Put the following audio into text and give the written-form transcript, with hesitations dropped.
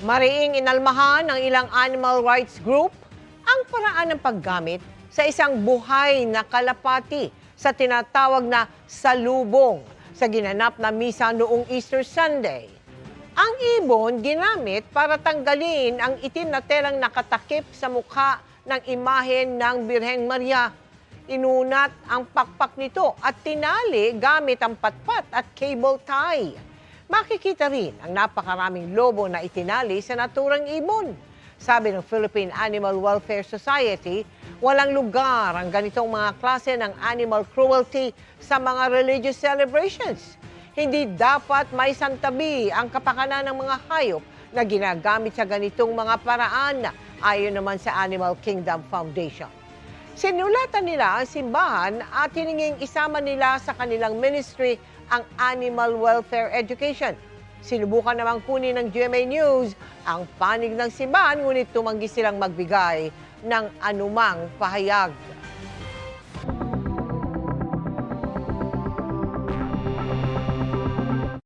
Mariing inalmahan ng ilang animal rights group ang paraan ng paggamit sa isang buhay na kalapati sa tinatawag na salubong sa ginanap na misa noong Easter Sunday. Ang ibon ginamit para tanggalin ang itim na telang nakatakip sa mukha ng imahen ng Birheng Maria. Inunat ang pakpak nito at tinali gamit ang patpat at cable tie. Makikita rin ang napakaraming lobo na itinali sa naturang ibon. Sabi ng Philippine Animal Welfare Society, walang lugar ang ganitong mga klase ng animal cruelty sa mga religious celebrations. Hindi dapat may santabi ang kapakanan ng mga hayop na ginagamit sa ganitong mga paraan, ayon naman sa Animal Kingdom Foundation. Sinulatan nila ang simbahan at hininging isama nila sa kanilang ministry ang animal welfare education. Sinubukan namang kunin ng GMA News ang panig ng simbahan, ngunit tumanggi silang magbigay ng anumang pahayag.